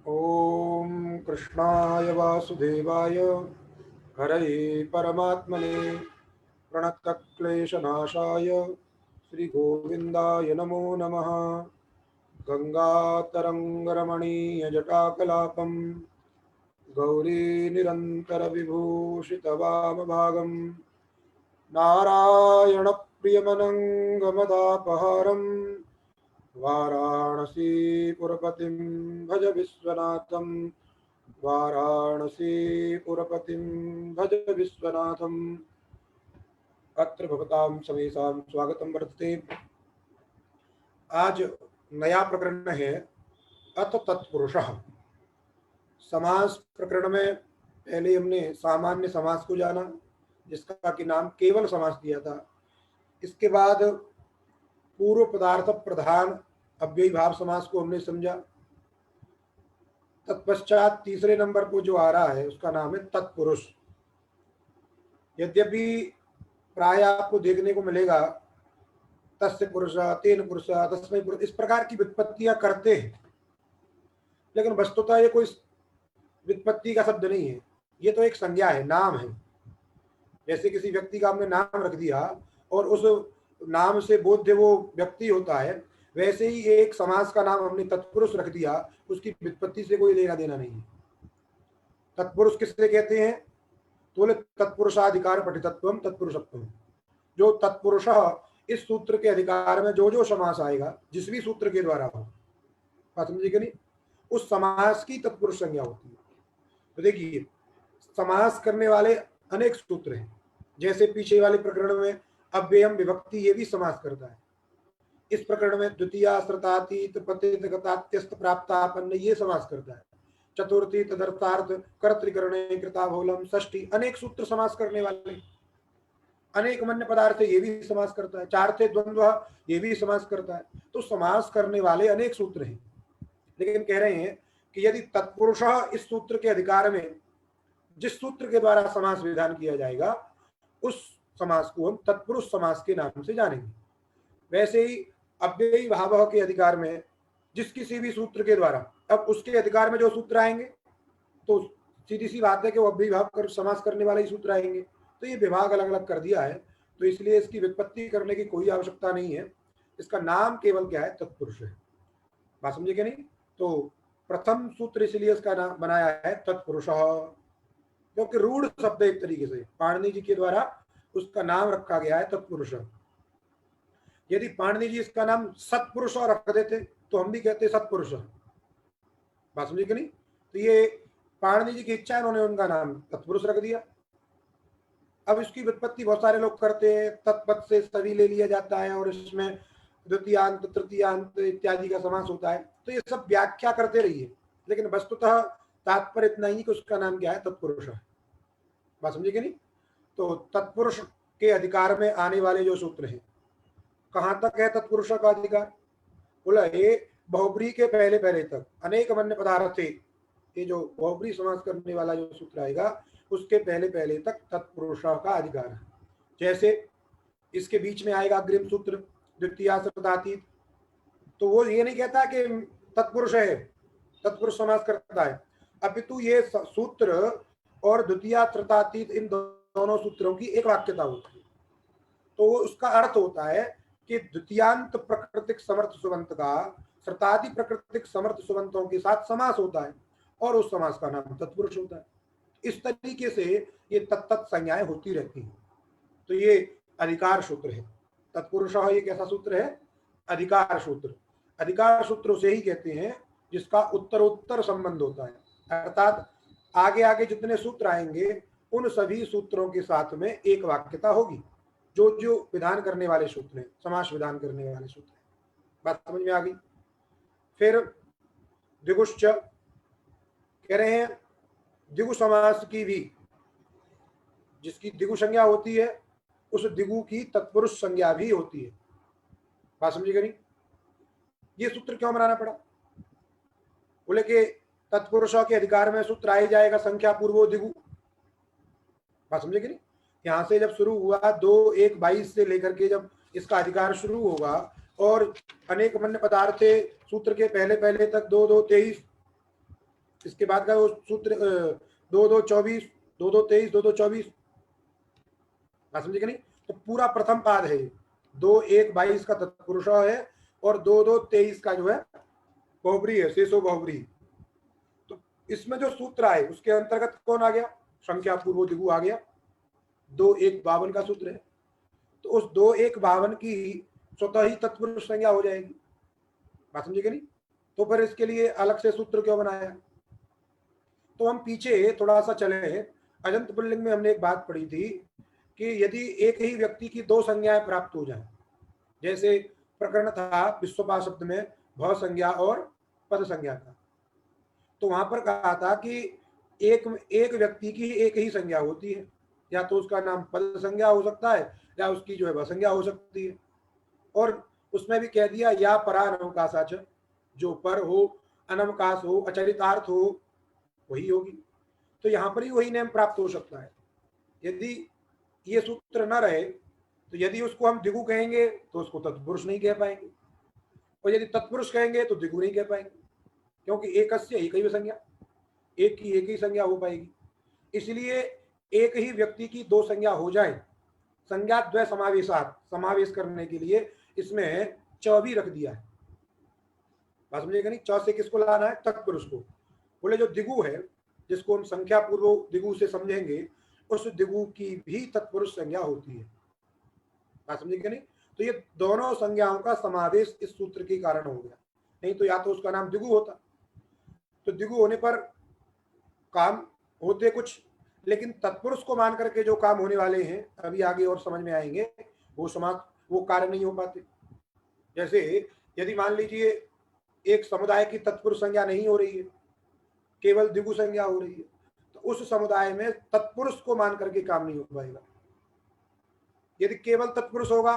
ओम कृष्णाय वासुदेवाय हरये परमात्मने प्रणतक्लेशनाशाय श्रीगोविन्दाय नमो नमः। गंगातरङ्गरमणीयजटाकलापं गौरी निरन्तरविभूषितवामभागं नारायणप्रियमनङ्गमदापहारं वाराणसीपुरपतिं भज विश्वनाथं। वाराणसीपुरपतिं भज विश्वनाथम्। अत्र भवतां समेषां स्वागतं वर्तते। आज नया प्रकरण है अथ तत्पुरुषः। समास प्रकरण में पहले हमने सामान्य समास को जाना, जिसका कि नाम केवल समास दिया था। इसके बाद पूर्व पदार्थ प्रधान अव्ययी भाव समास को हमने समझा। तत्पश्चात तीसरे नंबर पर जो आ रहा है उसका नाम है तत्पुरुष। यद्यपि प्राय आपको देखने को मिलेगा तस्य पुरुष, तेन पुरुष, तस्मै पुरुष, इस प्रकार की व्युत्पत्तियां करते हैं, लेकिन वस्तुतः ये कोई व्युत्पत्ति का शब्द नहीं है। ये तो एक संज्ञा है, नाम है। जैसे किसी व्यक्ति का हमने नाम रख दिया और उस नाम से बोध्य वो व्यक्ति होता है, वैसे ही एक समास का नाम हमने तत्पुरुष रख दिया, उसकी व्युत्पत्ति से कोई लेना देना नहीं है। तत्पुरुष किससे कहते हैं? तो बोले तत्पुरुषाधिकार पठितत्वम तत्पुरुषत्वम। जो तत्पुरुष, इस सूत्र के अधिकार में जो जो समास आएगा, जिस भी सूत्र के द्वारा हो, बात समझिए कि नहीं, उस समास की तत्पुरुष संज्ञा होती है। तो देखिए, समास करने वाले अनेक सूत्र हैं। जैसे पीछे वाले प्रकरण में अव्ययम विभक्ति, ये भी समास करता है। इस प्रकरण में द्वितीया श्रतातीत पतित गतात्यस्त प्राप्तापन्न, ये समास करता है। चतुर्थी तदर्थार्थ कर्तृकरणे कृताभोलम, षष्ठी, अनेक सूत्र समास करने वाले। अनेक मन्य पदार्थ, ये भी समास करता है। चार्थे द्वंद्व, ये भी समास करता है। तो समास करने वाले अनेक सूत्र हैं, लेकिन कह रहे हैं कि यदि तत्पुरुष इस सूत्र के अधिकार में जिस सूत्र के द्वारा समास विधान किया जाएगा, उस समास को हम तत्पुरुष समास के नाम से जानेंगे। वैसे ही अव्ययी भाव के अधिकार में जिस किसी भी सूत्र के द्वारा, अब उसके अधिकार में जो सूत्र आएंगे तो सीधी सी बात है कि वो अव्ययी भाव कर समास करने वाले ही सूत्र आएंगे। तो ये विभाग अलग अलग कर दिया है, तो इसलिए इसकी व्युत्पत्ति करने की कोई आवश्यकता नहीं है। इसका नाम केवल क्या है? तत्पुरुष है। बात समझे कि नहीं? तो प्रथम सूत्र इसलिए इसका नाम बनाया है तत्पुरुष, क्योंकि रूढ़ शब्द एक तरीके से पाणिनि जी के द्वारा उसका नाम रखा गया है तत्पुरुष। यदि पाणिनि जी इसका नाम सत्पुरुष रख देते तो हम भी कहते सत्पुरुष। बात समझे कि नहीं? तो ये पाणिनि जी की इच्छा, उन्होंने उनका नाम तत्पुरुष रख दिया। अब इसकी व्युत्पत्ति बहुत सारे लोग करते हैं, तत्पद से सभी ले लिया जाता है और इसमें द्वितीयांत तृतीयांत इत्यादि का समास होता है। तो ये सब व्याख्या करते रहिए, लेकिन वस्तुतः तात्पर्य इतना ही कि उसका नाम क्या है? तत्पुरुष है। बात समझे कि नहीं? तो तत्पुरुष के अधिकार में आने वाले जो सूत्र हैं, कहां तक है तत्पुरुष का अधिकार? बोला ये बहुब्री के पहले पहले तक अनेक अन्य पदार्थ थे। ये जो बहुब्री समास करने वाला जो सूत्र आएगा, उसके पहले पहले तक तत्पुरुष का अधिकार है। जैसे इसके बीच में आएगा अग्रिम सूत्र द्वितीया श्रतातीत, तो वो ये नहीं कहता कि तत्पुरुष है, तत्पुरुष समास करता है, अपितु ये सूत्र और द्वितीया श्रतातीत, इन दोनों सूत्रों की एक वाक्यता होती है। तो उसका अर्थ होता है कि द्वितीयांत प्रकृतिक समर्थ सुबंत का श्रतादि प्रकृतिक समर्थ सुबंतों के साथ समास होता है और उस समास का नाम तत्पुरुष होता है। इस तरीके से ये तत्त संज्ञाएं होती रहती हैं। तो ये अधिकार सूत्र है तत्पुरुष। ये कैसा सूत्र है? अधिकार सूत्र। अधिकार सूत्र से ही कहते हैं जिसका उत्तरोत्तर संबंध होता है, अर्थात आगे आगे जितने सूत्र आएंगे उन सभी सूत्रों के साथ में एक वाक्यता होगी। जो जो विधान करने वाले सूत्र हैं, समास विधान करने वाले सूत्र हैं। बात समझ में आ गई? फिर द्विगुश्च कह रहे हैं, द्विगु समास की भी, जिसकी द्विगु संज्ञा होती है, उस द्विगु की तत्पुरुष संज्ञा भी होती है। बात समझिएगा नहीं? ये सूत्र क्यों बनाना पड़ा? बोले कि तत्पुरुषों के अधिकार में सूत्र आ जाएगा संख्या पूर्वो द्विगु। बात समझेगी नहीं? यहां से जब शुरू हुआ 2-1-22 से लेकर के जब इसका अधिकार शुरू होगा और अनेक मन्य पदार्थ सूत्र के पहले पहले तक 2-2-23, इसके बाद का वो सूत्र 2-2-24, 2-2-23, 2-2-24, बात समझे कि नहीं। तो पूरा प्रथम पाद है, 2-1-22 का तत्पुरुष है और 2-2-23 का जो है बहुब्री है, शेषो बहुब्री। तो इसमें जो सूत्र आए उसके अंतर्गत कौन आ गया, संख्या पूर्व दिगु आ गया। 2-1-52 का सूत्र है, तो उस 2-1-52 की स्वतः ही तत्पुरुष संज्ञा हो जाएगी, बात समझे कि नहीं। तो फिर इसके लिए अलग से सूत्र क्यों बनाया। तो हम पीछे थोड़ा सा चले, अजंत पुल्लिंग में हमने एक बात पढ़ी थी कि यदि एक ही व्यक्ति की दो संज्ञाएं प्राप्त हो जाए, जैसे प्रकरण था विश्वपा शब्द में भ संज्ञा और पद संज्ञा का, तो वहां पर कहा था कि एक व्यक्ति की एक ही संज्ञा होती है, या तो उसका नाम पद संज्ञा हो सकता है या उसकी जो है भ संज्ञा हो सकती है। और उसमें भी कह दिया या परानवकाशाच, जो पर हो, अनवकाश हो, अचरितार्थ हो, वही होगी। तो यहाँ पर ही वही नेम प्राप्त हो सकता है। यदि ये सूत्र न रहे तो यदि उसको हम दिगु कहेंगे तो उसको तत्पुरुष नहीं कह पाएंगे, और यदि तत्पुरुष कहेंगे तो दिगु नहीं कह पाएंगे, क्योंकि एकस्य एक ही संज्ञा, एक की एक ही संज्ञा हो पाएगी। इसलिए एक ही व्यक्ति की दो संज्ञा हो जाए, संज्ञा द्वय समावेशात, समावेश करने के लिए इसमें च भी रख दिया है, बात समझेगा नहीं। च से किसको लाना है, तत्पुरुष को। बोले जो दिगु है, जिसको हम संख्या पूर्व दिगु से समझेंगे, उस दिगु की भी तत्पुरुष संज्ञा होती है, बात समझेगा नहीं। तो ये दोनों संज्ञाओं का समावेश इस सूत्र के कारण हो गया, नहीं तो या तो उसका नाम दिगु होता। तो दिगु होने पर काम होते कुछ, लेकिन तत्पुरुष को मान करके जो काम होने वाले हैं अभी आगे और समझ में आएंगे, वो कार्य नहीं हो पाते। जैसे यदि मान लीजिए एक समुदाय की तत्पुरुष संज्ञा नहीं हो रही है, केवल दिगु संज्ञा हो रही है, तो उस समुदाय में तत्पुरुष को मान करके काम नहीं हो पाएगा। यदि केवल तत्पुरुष होगा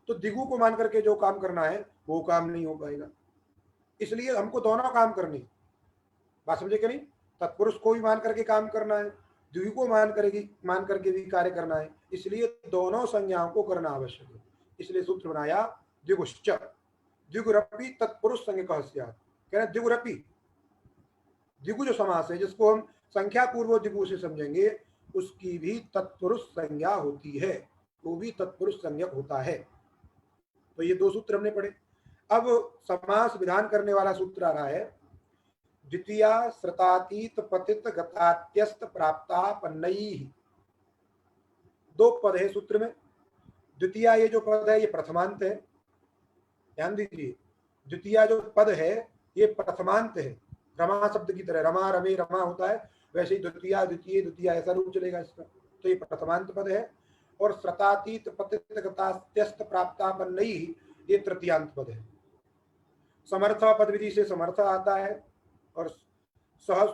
तो दिगु को मान करके जो काम करना है वो काम नहीं हो पाएगा। इसलिए हमको दोनों काम करनी, बात समझे कि नहीं। तत्पुरुष को भी मान करके काम करना है, दिगु को मान करके भी कार्य करना है, इसलिए दोनों संज्ञाओं को करना आवश्यक है। इसलिए सूत्र बनाया दिगुश्च, दिगुरपि तत्पुरुष संज्ञकः स्यात्। कह रहे दिगुरपि, दिगु जो समास है जिसको हम संख्या पूर्व दिगु से समझेंगे, उसकी भी तत्पुरुष संज्ञा होती है, वो भी तत्पुरुष संज्ञक होता है। तो ये दो सूत्र हमने पढ़े। अब समास विधान करने वाला सूत्र आ रहा है, द्वितीया श्रतातीत पतित गतात्यस्त प्राप्ता पन्नैः। दो पद है सूत्र में। द्वितीया ये जो पद है ये प्रथमांत है, ध्यान दीजिए। द्वितीया जो पद है ये प्रथमांत है, रमा शब्द की तरह, रमा रमे रमा होता है, वैसे ही द्वितीया द्वितीय द्वितीया ऐसा रूप चलेगा इसका। तो ये प्रथमांत पद है। और श्रतातीत पतित गतात्यस्त प्राप्ता पन्नैः ये तृतीयांत पद है। समर्थ पद विधि से समर्थ आता है, और सह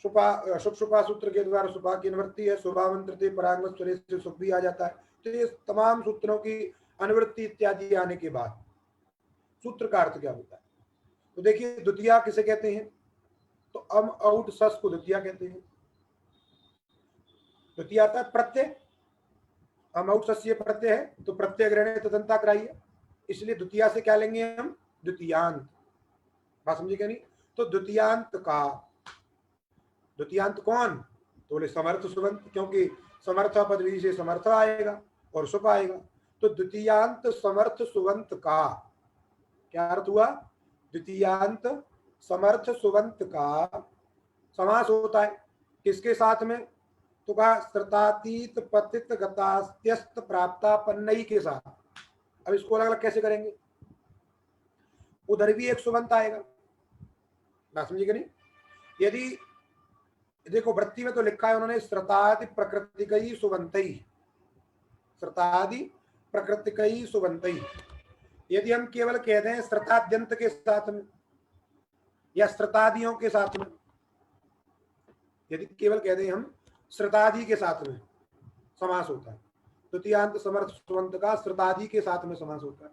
सुपा शुभ सुपा सूत्र के द्वारा सुपा की निवृत्ति है, सुभावंत्रते परांग स्वरे से सुख भी आ जाता है। तो ये तमाम सूत्रों की अनुवृत्ति इत्यादि आने के बाद सूत्र का अर्थ क्या होता है। तो देखिए द्वितीया किसे कहते हैं, तो अम औट सस को द्वितीया कहते हैं। द्वितीया आता है प्रत्यय, अम औट सस्य प्रत्यय है तो प्रत्यय ग्रहण तदंता कराइए, इसलिए द्वितीया से क्या लेंगे हम, द्वितीयांत, बात समझे क्या नहीं। तो द्वितीयांत का, द्वितीयांत कौन, तो बोले समर्थ सुबंत, क्योंकि समर्थ पद विधि से समर्थ आएगा और सुप आएगा। तो द्वितीयांत समर्थ सुबंत का क्या अर्थ हुआ, द्वितीयांत समर्थ सुबंत का समास होता है किसके साथ में, तो कहा श्रतातीत पतित गतात्यस्त प्राप्ता पन्नई के साथ। अब इसको अलग अलग कैसे करेंगे, उधर भी एक सुबंत आएगा, बात समझिएगा नहीं। यदि देखो वृत्ति में तो लिखा है उन्होंने श्रतादि प्रकृतिकई सुबंतई, श्रतादि प्रकृतिकई सुबंतई। यदि हम केवल कह दें श्रताद्यंत के साथ में या श्रतादियों के साथ में, यदि केवल कह दें हम श्रतादि के साथ में समास होता है, द्वितीयांत समर्थ सुबंत का श्रतादि के साथ में समास होता है।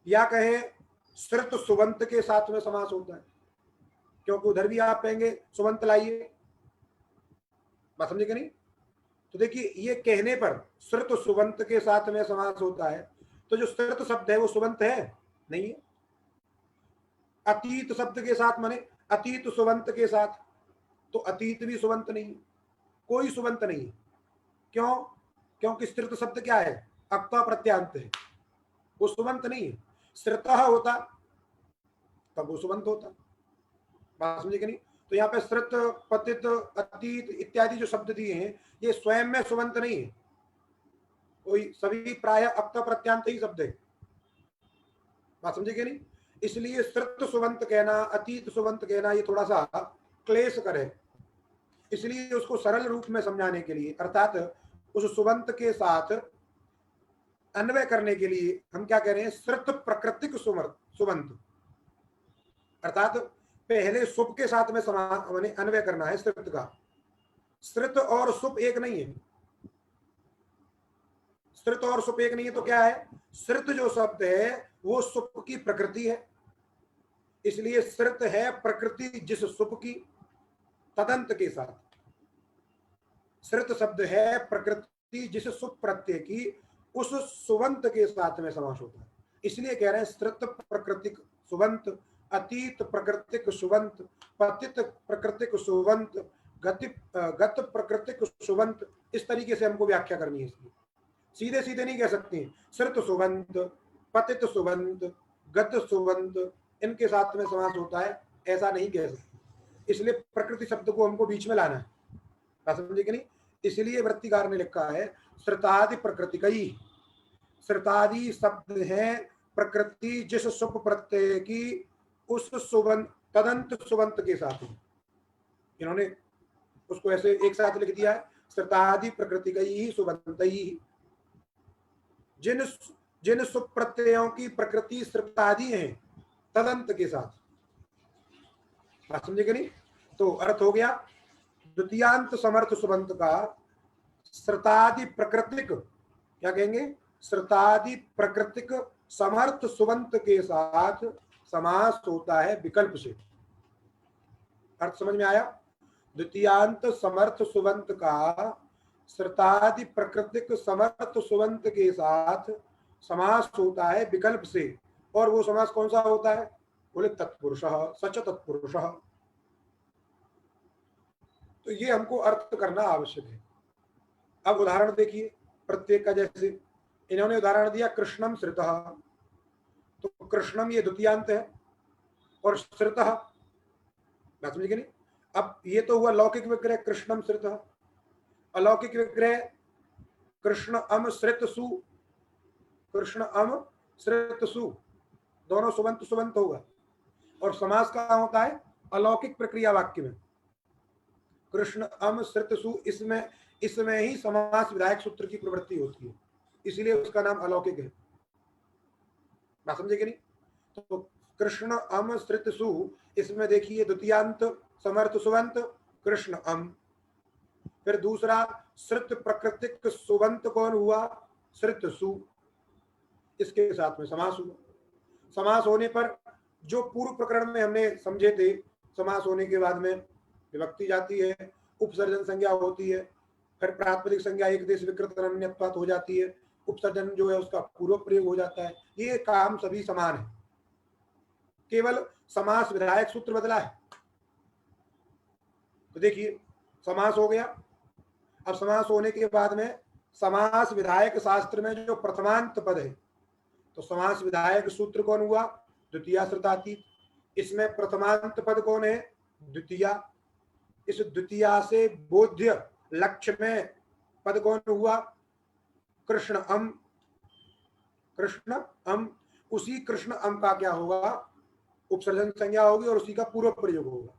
या कहें श्रुत सुबंत के साथ में समास होता है, क्योंकि उधर भी आप कहेंगे सुबंत लाइए, बात समझे कि नहीं। तो देखिए ये कहने पर श्रुत सुबंत के साथ में समास होता है, तो जो श्रुत शब्द है वो सुबंत है नहीं है। अतीत शब्द के साथ माने अतीत सुबंत के साथ, तो अतीत भी सुबंत नहीं, कोई सुबंत नहीं है। क्यों? क्योंकि श्रित शब्द क्या है? अक्ता प्रत्यांत है, वो सुबंत नहीं है। श्रितः होता तब वो सुबंत होता। बात समझे कि नहीं? तो यहाँ पे श्रित, पतित, अतीत इत्यादि जो शब्द दिए हैं ये स्वयं में सुबंत नहीं है, कोई सभी प्राय अक्ता प्रत्यांत ही शब्द है। बात समझे कि नहीं? इसलिए श्रित सुबंत कहना, अतीत सुबंत कहना ये थोड़ा सा क्लेश करे। इसलिए उसको सरल रूप में समझाने के लिए, अर्थात उस सुबंत के साथ अन्वय करने के लिए हम क्या कह रहे हैं? श्रित प्रकृतिक सुबंत, अर्थात पहले सुप के साथ में समान अन्वय करना है श्रित का। श्रित और सुप एक नहीं है, श्रित और सुप एक नहीं है तो क्या है? श्रित जो शब्द है वो सुप की प्रकृति है, इसलिए श्रित है प्रकृति जिस सुप की, तदंत के साथ। श्रित शब्द है प्रकृति जिस सुप प्रत्यय की, उस सुबंत के साथ में समास होता है। इसलिए कह रहे हैं श्रित प्रकृतिक सुबंत, अतीत प्रकृतिक सुबंत, पतित प्रकृतिक सुबंत, गत प्रकृतिक सुबंत। इस तरीके से हमको व्याख्या करनी है इसकी। सीधे सीधे नहीं कह सकते श्रित सुबंत, पतित सुबंत, गत सुबंत, इनके साथ में समास होता है, ऐसा नहीं कह सकते। इसलिए प्रकृति शब्द को हमको बीच में लाना है। समझे कि नहीं? इसलिए वृत्तिकार ने लिखा है श्रितादि प्रकृतिकई। श्रितादि शब्द है प्रकृति जिस सुप प्रत्यय की, उस सुबंत, तदंत सुबंत के साथ। इन्होंने उसको ऐसे एक साथ लिख दिया है, श्रितादि प्रकृतिकई सुबंतई। जिन जिन सुप प्रत्ययों की प्रकृति श्रितादि है तदंत के साथ। बात समझे कि नहीं? तो अर्थ हो गया द्वितीयांत समर्थ सुबंत का श्रितादि प्रकृतिक, क्या कहेंगे? श्रितादि प्रकृतिक समर्थ सुबंत के साथ समास होता है विकल्प से। अर्थ समझ में आया? द्वितीयांत समर्थ सुबंत का श्रितादि प्रकृतिक समर्थ सुबंत के साथ समास होता है विकल्प से। और वो समास कौन सा होता है? बोले तत्पुरुषः, सच तत्पुरुषः। तो ये हमको अर्थ करना आवश्यक है। अब उदाहरण देखिए प्रत्येक का। जैसे इन्होंने उदाहरण दिया कृष्णम श्रितः, तो कृष्णम ये द्वितीयांत है और श्रितः, बात समझे कि नहीं? अब ये तो हुआ लौकिक विग्रह कृष्णम श्रितः। अलौकिक विग्रह कृष्ण अम श्रित सु, कृष्ण अम श्रित सु, दोनों सुबंत सुबंत होगा। और समास का होता है अलौकिक प्रक्रिया वाक्य में कृष्ण अम श्रित सु, इसमें ही समास विधायक सूत्र की प्रवृत्ति होती है, इसलिए उसका नाम अलौकिक है। बात समझे कि नहीं? तो कृष्ण अम श्रित सु, इसमें देखिए द्वितीयांत समर्थ सुबंत कृष्ण अम। फिर दूसरा श्रित प्रकृतिक सुबंत कौन हुआ? श्रित सु, इसके साथ में समास हुआ। समास होने पर जो पूर्व प्रकरण में हमने समझे थे, समास होने के बाद में विभक्ति जाती है, उपसर्जन संज्ञा होती है, फिर प्रातिपदिक संज्ञा एक देश विकृत अन्यत्वात् हो जाती है, उपसर्जन जो है उसका पूर्व प्रयोग हो जाता है। ये काम सभी समान है, केवल समास विधायक सूत्र बदला है। तो देखिए समास हो गया। अब समास होने के बाद में समास विधायक शास्त्र में जो प्रथमांत पद है, तो समास विधायक सूत्र कौन हुआ? द्वितीया श्रितातीत। इसमें प्रथमांत पद कौन है? द्वितीया। इस द्वितीया से बोध्य लक्ष्य में पद कौन हुआ? कृष्ण अम। कृष्ण अम, उसी कृष्ण अम का क्या होगा? उपसर्जन संज्ञा होगी और उसी का पूर्व प्रयोग होगा।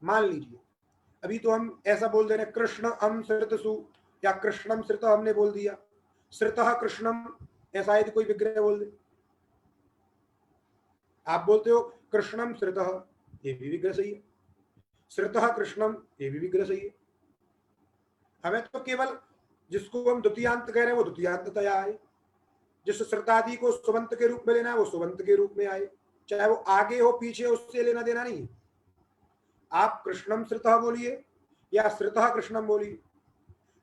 मान लीजिए अभी तो हम ऐसा बोल दे रहे कृष्ण अम श्रितसु, या कृष्णम श्रित हमने बोल दिया, श्रितः कृष्णम, ऐसा यदि कोई विग्रह बोल दे, आप बोलते हो कृष्णम श्रितः, ये भी विग्रह सही है। श्रितः कृष्णम, ये भी विग्रह सही है। हमें तो केवल जिसको हम द्वितीयांत कह रहे हैं वो द्वितीयांत तया आए, जिस श्रितादि को सुबंत के रूप में लेना है वो सुबंत के रूप में आए, चाहे वो आगे हो पीछे, उससे लेना देना नहीं। आप कृष्णम श्रितः बोलिए या श्रितः कृष्णम बोलिए।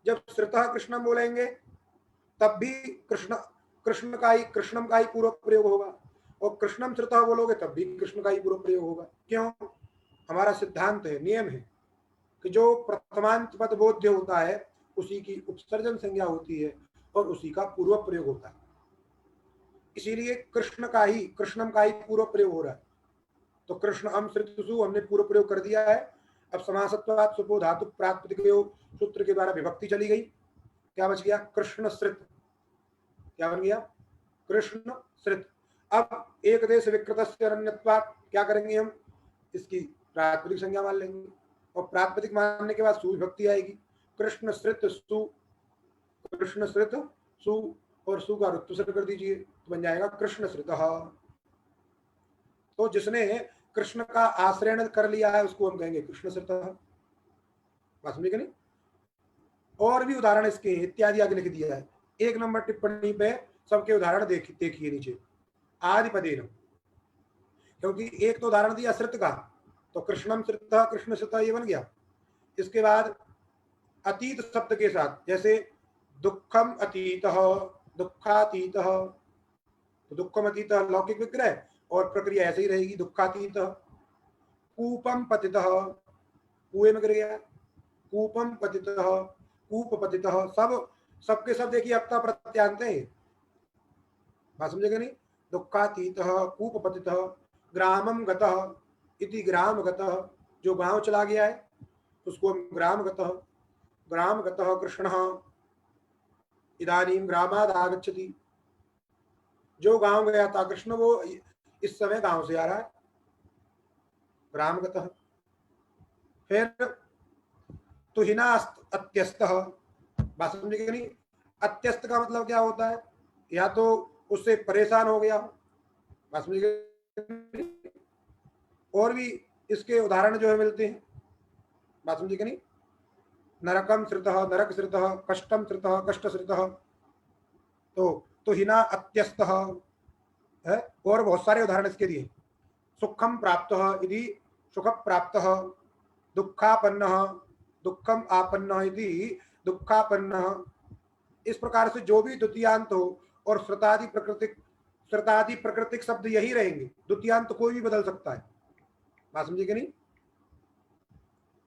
जब श्रितः कृष्णम बोलेंगे तब भी कृष्ण का ही, कृष्णम का ही पूर्व प्रयोग होगा, और कृष्णम श्रितः बोलोगे तब भी कृष्ण का ही पूर्व प्रयोग होगा। क्यों? हमारा सिद्धांत है, नियम है कि जो प्रथमांत पद बोध्य होता है उसी की उपसर्जन संज्ञा होती है और उसी का पूर्व प्रयोग होता है। इसीलिए कृष्णम का ही पूर्व प्रयोग हो रहा है। तो कृष्ण अम श्रुतसु हमने पूर्व प्रयोग कर दिया है। अब समासत्वात् सुपो धातु प्रातिपदिक सूत्र के द्वारा विभक्ति चली गई। क्या बच गया? कृष्ण श्रित। क्या बन गया? कृष्ण श्रित। अब एक देश विकृत अनन्यत्वात् क्या करेंगे हम? इसकी प्रातिपदिक संज्ञा मान लेंगे और प्रातिपदिक मानने के बाद सुविभक्ति आएगी। कृष्ण श्रित सु, कृष्ण श्रित सु और सु का ऋतुसर्ग कर दीजिए तो बन जाएगा कृष्ण श्रित। तो जिसने कृष्ण का आश्रयण कर लिया है उसको हम कहेंगे कृष्ण श्रित। बात समझे कि नहीं? और भी उदाहरण इसके इत्यादि आगे लिख दिया है। 1 नंबर टिप्पणी पे सबके उदाहरण देखिए नीचे आदिपदेन, क्योंकि एक तो उदाहरण दिया श्रित का, तो कृष्णम श्रित कृष्ण श्रित ये बन गया। इसके बाद अतीत शब्द के साथ, जैसे दुखम अतीत, दुखातीत, तो दुखम अतीत लौकिक विग्रह और प्रक्रिया ऐसे ही रहेगी दुखातीत। कूपम पतित, कुएं में गिर गया, कूपम पतित, कूप पतित, सबके सब देखिए अपता प्रत्यांत है। बात समझेगा नहीं? दुखातीत, कूप पतित, ग्रामम गतः इति ग्राम गतः, जो गांव चला गया है उसको हम ग्राम गतः कृष्णः इदानीं ग्रामाद आगच्छति, जो गांव गया था कृष्ण वो इस समय गांव से आ रहा है, ग्राम गतः। फिर तुहिना अत्यस्तः, बात समझे कि नहीं? अत्यस्त का मतलब क्या होता है? या तो उससे परेशान हो गया, बात समझे? और भी इसके उदाहरण जो है मिलते हैं, बात समझे कि नहीं? नरकम श्रितः, नरक श्रितः, कष्टम श्रितः, कष्ट श्रितः, तो हिना अत्यस्तः है। और बहुत सारे उदाहरण इसके दिए। सुखम प्राप्तः इति सुख प्राप्तः, दुखापन्नः दुखम आपन्नः इति दुखापन्नः। इस प्रकार से जो भी द्वितीयांत हो और श्रुतादि प्रकृतिक शब्द यही रहेंगे, द्वितीयांत कोई भी बदल सकता है। बात समझे कि नहीं?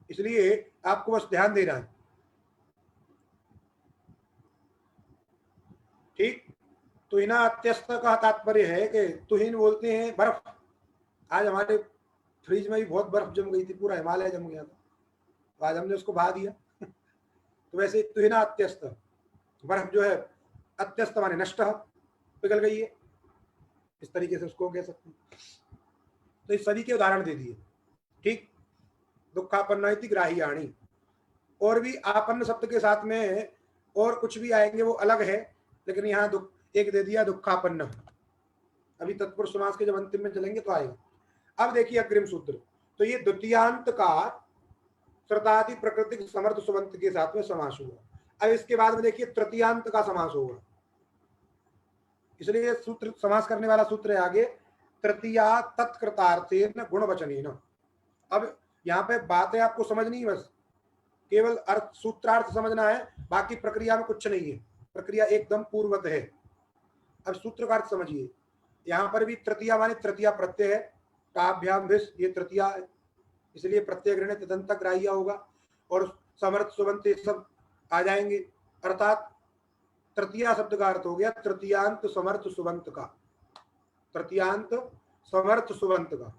इसलिए आपको बस ध्यान देना है, ठीक? तुहिना अत्यस्त का तात्पर्य है कि तुहिन बोलते हैं बर्फ। आज हमारे फ्रिज में भी बहुत बर्फ जम गई थी, पूरा हिमालय जम गया था, तो आज हमने उसको बहा दिया। तो वैसे तुहिना अत्यस्त, बर्फ जो है अत्यस्त माने नष्ट, पिघल गई है, इस तरीके से उसको कह सकते हैं। तो इस सभी के उदाहरण दे दिए, ठीक? दुखापन्न ग्राह्याणी। और भी आपन्न शब्द के साथ में और कुछ भी आएंगे वो अलग है, लेकिन यहाँ दुख एक दे दिया दुखापन्न। अभी तत्पुरुष समास के जब अंतिम में चलेंगे तो आएगा। अब देखिए अग्रिम सूत्र, तो ये द्वितीयांत का श्रुतादि प्रकृतिक समर्थ सुबंत के साथ में समास हुआ। अब इसके बाद में देखिए तृतीयांत का समास होगा, इसलिए सूत्र समास करने वाला सूत्र है आगे, तृतीया तत्कृतार्थेन गुणवचनेन। अब यहाँ पे बात है आपको समझनी है, बस केवल अर्थ सूत्रार्थ समझना है, बाकी प्रक्रिया में कुछ नहीं है, प्रक्रिया एकदम पूर्वत है। अब सूत्र का अर्थ समझिए। यहाँ पर भी तृतीया माने तृतीया प्रत्यय है, काभ्याम भिष, ये तृतीया है, इसलिए प्रत्यय ग्रहण तदंत ग्राह्य होगा और समर्थ सुबंत सब आ जाएंगे। अर्थात तृतीया शब्द का अर्थ हो गया तृतीयांत समर्थ सुबंत का, तृतीयांत समर्थ सुबंत का।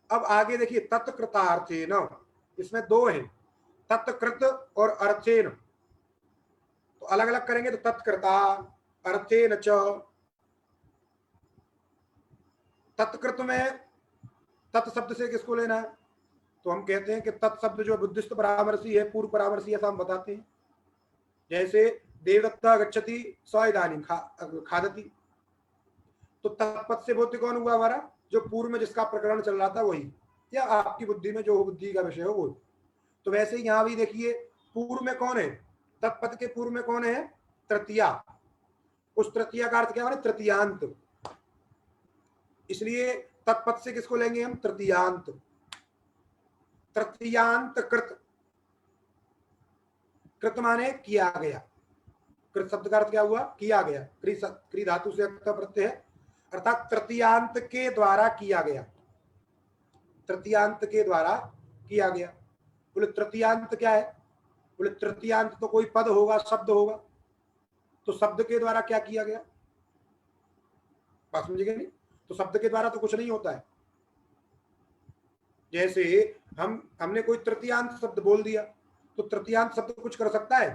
अब आगे देखिए तत्कृतार्थेन, इसमें दो हैं, तत्कृत और अर्थेन। तो अलग अलग करेंगे तो तत्कृता अर्थेन च। तत्कृत में तत् शब्द से किसको लेना है? तो हम कहते हैं कि तत् शब्द जो बुद्धिस्ट परामर्शी है, पूर्व परामर्शी, ऐसा हम बताते हैं। जैसे देवदत्ता गच्छति स इदानीं खादति, तो तत्पद से बोध्य कौन हुआ हमारा? जो पूर्व में जिसका प्रकरण चल रहा था वही, या आपकी बुद्धि में जो बुद्धि का विषय हो वो। तो वैसे ही यहाँ भी देखिए पूर्व में कौन है? तत्पद के पूर्व में कौन है? तृतीया। उस तृतीया का अर्थ क्या है? तृतीयांत। इसलिए तत्पद से किसको लेंगे हम? तृतीयांत। तृतीयांत कृत, कृत माने किया गया, कृत शब्द का अर्थ क्या हुआ? किया गया। क्री धातु से प्रत्यय है, अर्थात तृतीयांत के द्वारा किया गया। तृतीयांत के द्वारा किया गया। बोले तृतीयांत क्या है? बोले तृतीयांत तो कोई पद होगा, शब्द होगा, तो शब्द के द्वारा क्या किया गया? बात समझिएगा नहीं? तो शब्द के द्वारा तो कुछ नहीं होता है। जैसे हमने कोई तृतीयांत शब्द बोल दिया, तो तृतीयांत शब्द कुछ कर सकता है?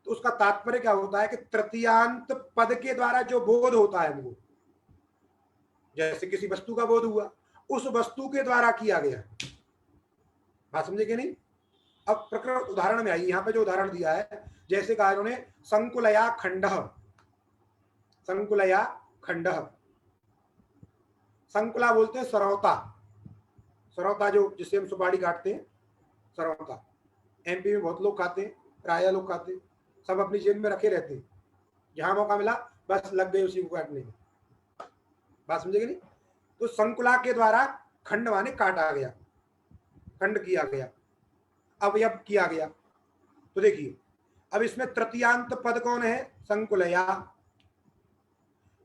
तो उसका तात्पर्य क्या होता है कि तृतीयांत पद के द्वारा जो बोध होता है हमको, जैसे किसी वस्तु का बोध हुआ, उस वस्तु के द्वारा किया गया। बात समझे नहीं? अब प्रकृत उदाहरण में आई, यहां पे जो उदाहरण दिया है, जैसे कहा उन्होंने संकुलया खंड, संकुलया खंड। संकुला बोलते हैं सरौता, सरौता जो जिससे हम सुपारी काटते हैं, सरौता। एमपी में बहुत लोग खाते हैं, प्राय लोग खाते हैं, सब अपनी जेब में रखे रहते हैं, जहां मौका मिला बस लग गए उसी को काटने में। बात समझेगी नहीं? तो संकुला के द्वारा खंड माने काटा गया, खंड किया गया, अवयव किया गया। तो देखिए अब इसमें तृतीयांत पद कौन है? संकुलया।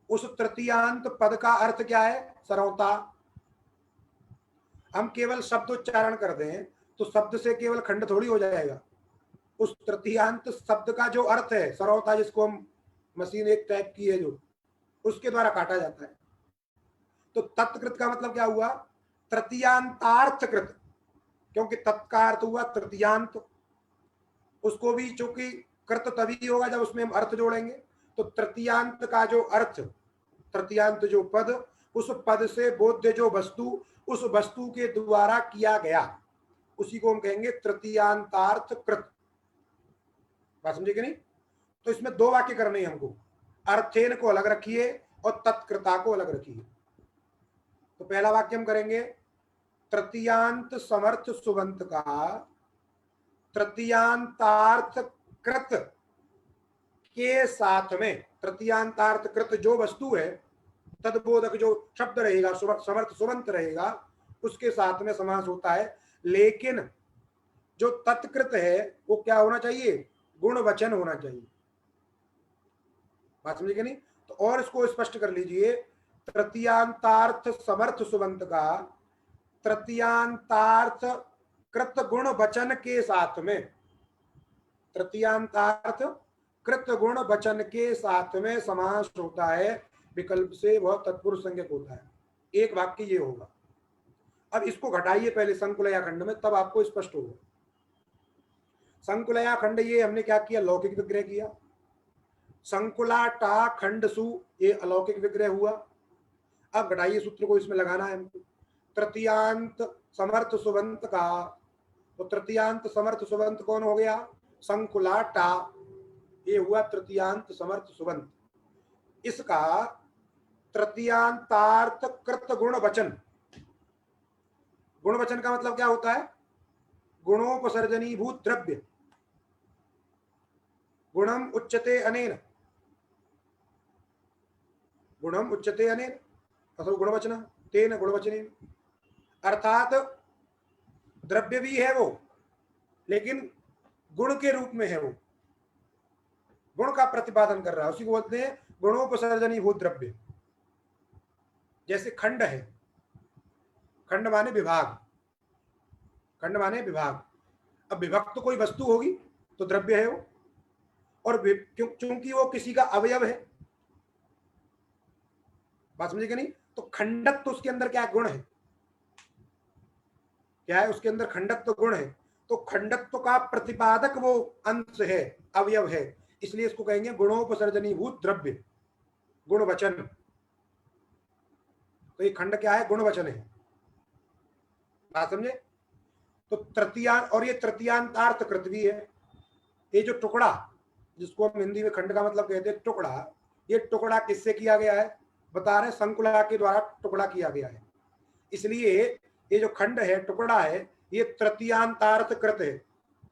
उस तृतीयांत पद का अर्थ क्या है? सरौता। हम केवल शब्द उच्चारण कर दें तो शब्द से केवल खंड थोड़ी हो जाएगा। उस तृतीयांत शब्द का जो अर्थ है सरौता, जिसको हम मशीन एक टाइप की है जो, उसके द्वारा काटा जाता है। तो तत्कृत का मतलब क्या हुआ? तृतीयांतार्थकृत, क्योंकि तत्का अर्थ हुआ तृतीयांत। उसको भी चूंकि कृत तभी होगा जब उसमें हम अर्थ जोड़ेंगे। तो तृतीयांत का जो अर्थ, तृतीयांत जो पद, उस पद से बोध्य जो वस्तु, उस वस्तु के द्वारा किया गया, उसी को हम कहेंगे तृतीयांतार्थ कृत। बात समझे कि नहीं? तो इसमें दो वाक्य करने हैं हमको, अर्थेन को अलग रखिए और तत्कृता को अलग रखिए। तो पहला वाक्य हम करेंगे, तृतीयांत समर्थ सुबंत का तृतीयांतार्थ कृत के साथ में, तृतीयांतार्थ कृत जो वस्तु है, तदबोधक जो शब्द रहेगा, समर्थ सुबंत रहेगा, उसके साथ में समास होता है। लेकिन जो तत्कृत है वो क्या होना चाहिए? गुण वचन होना चाहिए। बात समझे कि नहीं? तो और इसको स्पष्ट कर लीजिए, तृतीयांतार्थ समर्थ सुबंत का तृतीयांतार्थ कृत गुण वचन के साथ में, तृतीयांतार्थ कृत गुण वचन के साथ में समास होता है, विकल्प से वह तत्पुरुष संज्ञक होता है। एक वाक्य ये होगा। अब इसको घटाइए पहले संकुलया खंड में, तब आपको स्पष्ट होगा। संकुलया खंड ये हमने क्या किया? लौकिक विग्रह किया। संकुला टा खंड सु, ये अलौकिक विग्रह हुआ। अब घटाइए सूत्र को इसमें लगाना है हमको। तृतीयांत समर्थ सुबंत का, तो तृतीयांत समर्थ सुबंत कौन हो गया? संकुला टा, ये हुआ तृतीयांत समर्थ सुबंत। इसका तृतीयांतार्थ कृत गुण वचन, गुण वचन का मतलब क्या होता है? गुणोपसर्जनीभूत द्रव्य, गुणम उच्यते अनेन, गुणम उच्यते अनेन, असो गुणवचन तेन गुणवचनेन। अर्थात द्रव्य भी है वो, लेकिन गुण के रूप में है वो, गुण का प्रतिपादन कर रहा है, उसी को बोलते हैं गुणोपसर्जनीभूत द्रव्य। जैसे खंड है, खंड माने विभाग, खंड माने विभाग। अब विभक्त तो कोई वस्तु होगी तो द्रव्य है वो, और चूंकि वो किसी का अवयव है। बात समझे कि नहीं? तो खंडत्व तो उसके अंदर क्या गुण है? क्या है उसके अंदर? खंडत्व गुण है। तो खंडत्व का प्रतिपादक वो अंश है, अवयव है, इसलिए इसको कहेंगे गुणोपसर्जनीभूत द्रव्य, गुण वचन। तो ये खंड क्या है? गुण वचन है। बात समझे? तो तृतीयांत, और ये तृतीयांतार्थ कृत भी है। ये जो टुकड़ा, जिसको हम हिंदी में खंड का मतलब कहते हैं टुकड़ा, ये टुकड़ा किससे किया गया है? बता रहे संकुला के द्वारा टुकड़ा किया गया है। इसलिए ये जो खंड है, टुकड़ा है, ये तृतीयांतार्थ कृत है।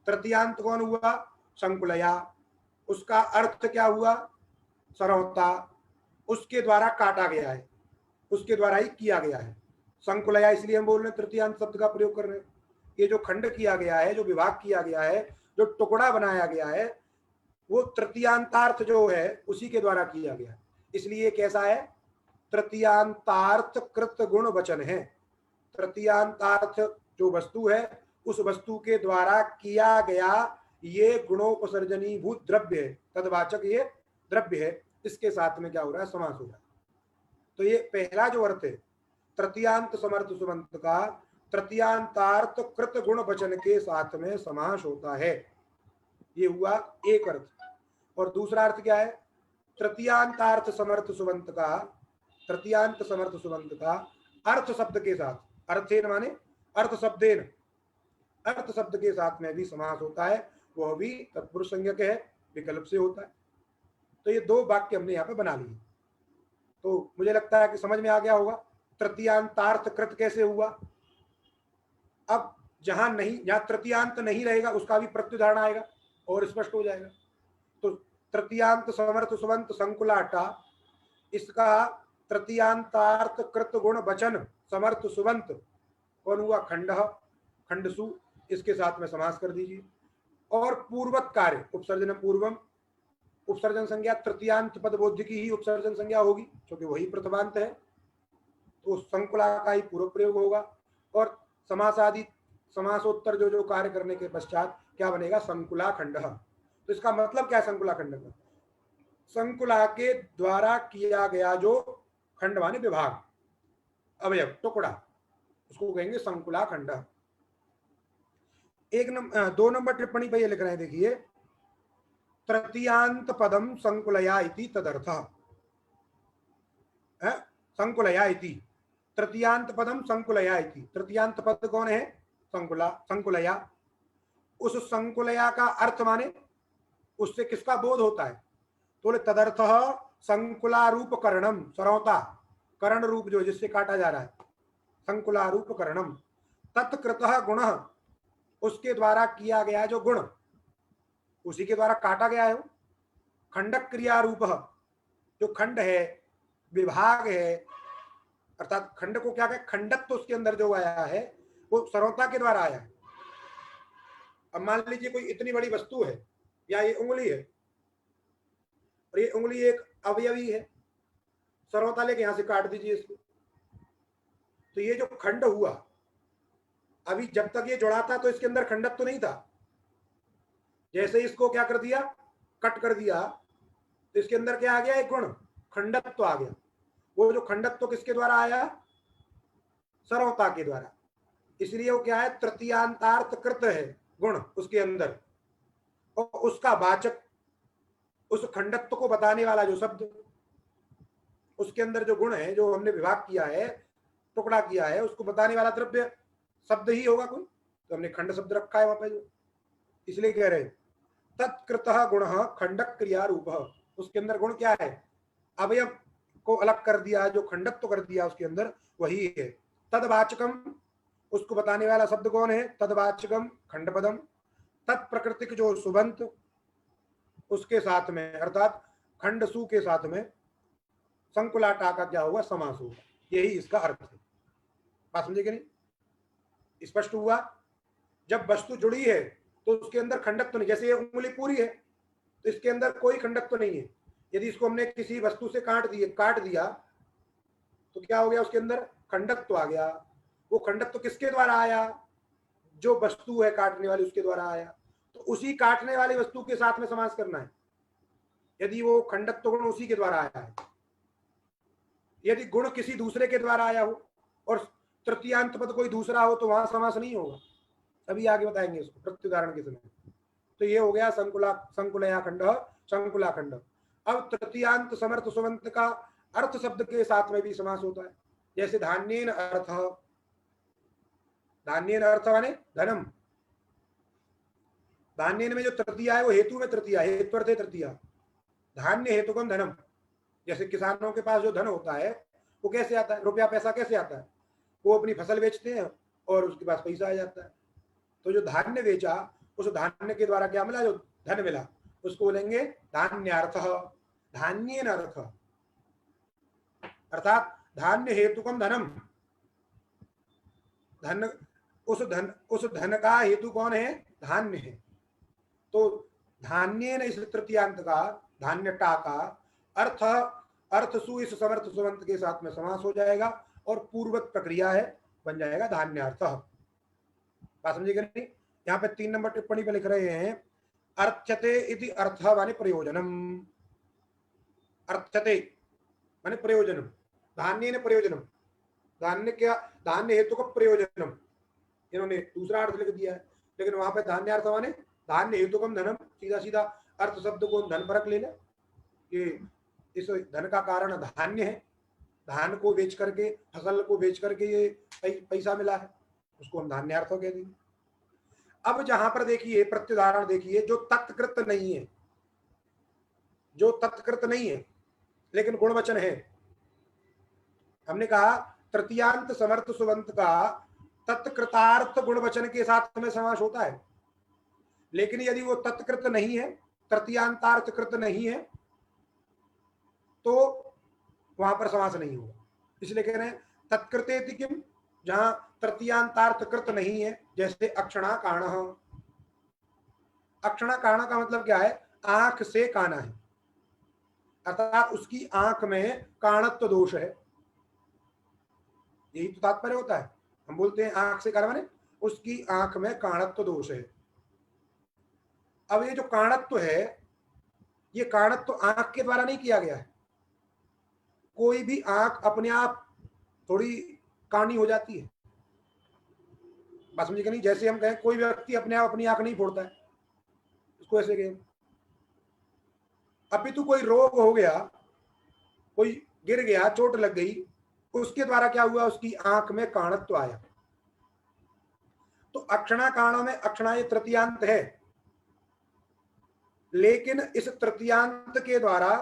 तृतीयांत कौन हुआ? संकुलया। उसका अर्थ क्या हुआ? सरौता। उसके द्वारा काटा गया है, उसके द्वारा ही किया गया है। संकुलया इसलिए हम बोल रहे हैं, तृतीयांत शब्द का प्रयोग कर रहे हैं। ये जो खंड किया गया है, जो विभाग किया गया है, जो टुकड़ा बनाया गया है, वो तृतीयांतार्थ जो है उसी के द्वारा किया गया है। इसलिए कैसा है? तृतीयांतार्थ कृत गुण वचन है। तृतीयांतार्थ जो वस्तु है उस वस्तु के द्वारा किया गया ये गुणोपसर्जनी भूत द्रव्य है, तदवाचक ये द्रव्य है, इसके साथ में क्या हो रहा है, समास हो रहा है। तो ये पहला जो अर्थ है तृतीयांत समर्थ सुबंत का, तृतीयांतार्थ कृत गुण वचन के साथ में समास होता है, ये हुआ एक अर्थ। और दूसरा अर्थ क्या है, तृतीयांतार्थ समर्थ सुबंत का, तृतीयांत समर्थ सुबंत का अर्थ शब्द के साथ, अर्थेन माने अर्थ शब्देन, अर्थ शब्द के साथ में भी समास होता है, वह भी तत्पुरुष संज्ञक है, विकल्प से होता है। तो ये दो वाक्य हमने यहाँ पे बना लिए। तो मुझे लगता है कि समझ में आ गया होगा तृतीयांतार्थ कृत कैसे हुआ। अब जहां नहीं, जहां तृतीयांत नहीं रहेगा उसका भी प्रत्युदाहरण आएगा और स्पष्ट हो जाएगा। तो तृतीयांत समर्थ सुबंत संकुलाटा, इसका तृतीयांतार्थ कृत गुण वचन समर्थ सुबंत कौन हुआ, खंड, खंडसु, इसके साथ में समास कर दीजिए। और पूर्वत कार्य उपसर्जन पूर्वम, उपसर्जन संज्ञा तृतीयांत पद बोध्य की ही उपसर्जन संज्ञा होगी क्योंकि वही प्रथमांत है, तो संकुला का ही पूर्व प्रयोग होगा। और समासादि समासोत्तर जो जो कार्य करने के पश्चात क्या बनेगा, संकुला खंड। तो इसका मतलब क्या है संकुला खंड का, संकुला के द्वारा किया गया जो खंड माने विभाग, अवयव, टुकड़ा, उसको कहेंगे संकुला खंड। दो नंबर टिप्पणी पे ये लिख रहे हैं, देखिए, तृतीयांत पदम संकुलया इति तदर्थः, संकुलया इति, तृतीयांत पदम संकुलया इति, तृतीयांत पद कौन है, संकुला, संकुलया। उस संकुलया का अर्थ माने उससे किसका बोध होता है, तो तदर्थः संकुला रूप करणम, सरौता करण रूप जो जिससे काटा जा रहा है, संकुला रूप करणम, तत्कृतः गुण, उसके द्वारा किया गया जो गुण, उसी के द्वारा काटा गया है वो, खंडक क्रिया रूप, जो खंड है, विभाग है, अर्थात खंड को क्या कहे, खंडक तो उसके अंदर जो आया है वो सरौता के द्वारा आया है। अब मान लीजिए कोई इतनी बड़ी वस्तु है, या ये उंगली है, और ये उंगली एक अवयवी है, सरौता लेके यहां से काट दीजिए इसको, तो ये जो खंड हुआ, अभी जब तक ये जुड़ा था तो इसके अंदर खंडक तो नहीं था, जैसे इसको क्या कर दिया, कट कर दिया, तो इसके अंदर क्या आ गया, एक गुण खंडत्व तो आ गया। वो जो खंडत्व तो किसके द्वारा आया, सरौता के द्वारा, इसलिए वो क्या है, तृतीयांतार्थ कृत है गुण उसके अंदर, और उसका वाचक, उस खंडत्व को बताने वाला जो शब्द, उसके अंदर जो गुण है, जो हमने विभाग किया है, टुकड़ा किया है, उसको बताने वाला द्रव्य शब्द ही होगा कोई, तो हमने खंड शब्द रखा है वहां पे, जो इसलिए कह रहे तत्कृतः गुण खंडक क्रिया रूप, उसके अंदर गुण क्या है, अवयव को अलग कर दिया, जो खंडत्व कर दिया उसके अंदर, वही है। तदवाचकम, उसको बताने वाला शब्द कौन है, तदवाचकम खंडपदम, तत्प्रकृतिक जो सुबंत, उसके साथ में अर्थात खंडसु के साथ में संकुलाटा का क्या होगा, समास होगा, यही इसका अर्थ है। बात समझे कि नहीं, स्पष्ट हुआ। जब वस्तु जुड़ी है तो उसके अंदर खंडक तो नहीं, जैसे ये उंगली पूरी है तो इसके अंदर कोई खंडक तो नहीं है, यदि इसको हमने किसी वस्तु से काट दिया तो क्या हो गया, उसके अंदर खंडक तो आ गया। वो खंडक तो किसके द्वारा आया, जो वस्तु है काटने वाली उसके द्वारा आया, तो उसी काटने वाली वस्तु के साथ में समास करना है, यदि वो खंडक तो गुण उसी के द्वारा आया है। यदि गुण किसी दूसरे के द्वारा आया हो और तृतीयांत पद कोई दूसरा हो तो वहां समास नहीं होगा, अभी आगे बताएंगे इसको प्रत्युदाहरण के समय। तो ये हो गया संकुलया खंड, संकुला खंड। अब तृतीयांत समर्थ सुबंत का अर्थ शब्द के साथ में भी समास होता है, जैसे धान्येन अर्थ, धान्येन अर्थ माने धनम, धान्येन में जो तृतीया है वो हेतु में तृतीया, हेत्वर्थ है तृतीया, धान्य हेतुकम धनम। जैसे किसानों के पास जो धन होता है वो कैसे आता है, रुपया पैसा कैसे आता है, वो अपनी फसल बेचते हैं और उसके पास पैसा आ जाता है। तो जो धान्य बेचा, उस धान्य के द्वारा क्या मिला, जो धन मिला, उसको बोलेंगे धान्यार्थ, धान्येन अर्थ, अर्थात धान्य हेतुकम धनम, धन, उस धन का हेतु कौन है, धान्य है। तो धान्येन इस तृतीयांत का, धान्यटा का अर्थ, अर्थ सु इस समर्थ सुबंत के साथ में समास हो जाएगा और पूर्वक प्रक्रिया है, बन जाएगा धान्यार्थः। बात समझिएगा नहीं? यहाँ पे 3 नंबर टिप्पणी पे लिख रहे हैं अर्थ्यते इति अर्थः माने प्रयोजनम। अर्थ्यते माने प्रयोजनम, धान्येन प्रयोजनम, धान्य क्या, धान्य हेतु का प्रयोजनम, इन्होंने दूसरा अर्थ लिख दिया है। लेकिन वहां पे धान्यार्थ माने धान्य हेतुकम धनम, सीधा सीधा अर्थ शब्द को धन परक ले ले। ये इस धन का कारण धान्य है, धान को बेच करके, फसल को बेच करके ये पैसा मिला है, उसको हम धान्यार्थ कह देंगे। अब जहां पर देखिए प्रत्युदाहरण देखिए, जो तत्कृत नहीं है, जो तत्कृत नहीं है लेकिन गुणवचन है। हमने कहा तृतीयांत समर्थ सुबंत का तत्कृतार्थ गुणवचन के साथ में समास होता है, लेकिन यदि वो तत्कृत नहीं है, तृतीयांतार्थ कृत नहीं है, तो वहां पर समास नहीं होगा। इसलिए कह रहे हैं तत्कृतेति किम, जहां तृतीयांतार्थ कृत नहीं है, जैसे अक्षणा काण। अक्षणा काण का मतलब क्या है? आंख से काना है, अर्थात उसकी आंख में काणत्व दोष है, यही तो तात्पर्य होता है। हम बोलते हैं आंख से काना माने उसकी आंख में काणत्व दोष है। अब ये जो काणत्व है, ये काणत्व आंख के द्वारा नहीं किया गया है। कोई भी आंख अपने आप थोड़ी कानी हो जाती है, बात समझिए नहीं? जैसे हम कहें कोई व्यक्ति अपने आप अपनी आंख नहीं फोड़ता है, इसको ऐसे कहें। अपितु कोई रोग हो गया, कोई गिर गया, चोट लग गई, उसके द्वारा क्या हुआ? उसकी आंख में काणत्व आया। तो अक्षणा काण में अक्षणा ये तृतीयांत है, लेकिन इस तृतीयांत के द्वारा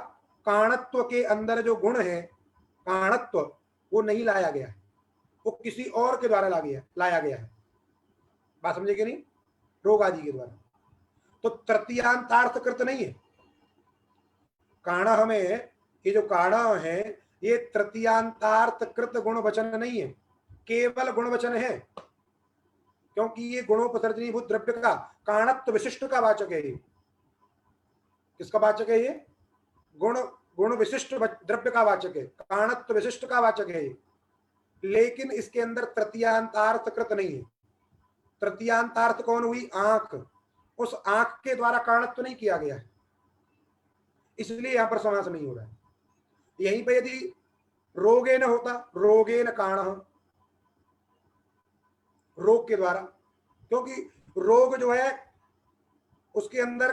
काणत्व के अंदर जो गुण है काणत्व, वो नहीं लाया गया है, वो किसी और के द्वारा लाया गया है। बात समझे कि नहीं? रोग आदि के द्वारा। तो तृतीयांतार्थ कृत नहीं है। काण में ये जो काण है, ये तृतीयांतार्थ कृत गुण वचन नहीं है, केवल गुण वचन है, क्योंकि ये गुणोपसर्जनीभूत द्रव्य का काणत्व विशिष्ट का वाचक है। ये किसका वाचक है? ये गुण विशिष्ट द्रव्य का वाचक है, काणत्व विशिष्ट का वाचक है। लेकिन इसके अंदर तृतीयांतार्थ कृत नहीं है। तृतीयांतार्थ कौन हुई? आंख। उस आंख के द्वारा काणत्व नहीं किया गया है, इसलिए यहां पर समास नहीं हो रहा है। यहीं पर यदि रोगेन होता, रोगेन काण, रोग के द्वारा, क्योंकि रोग जो है उसके अंदर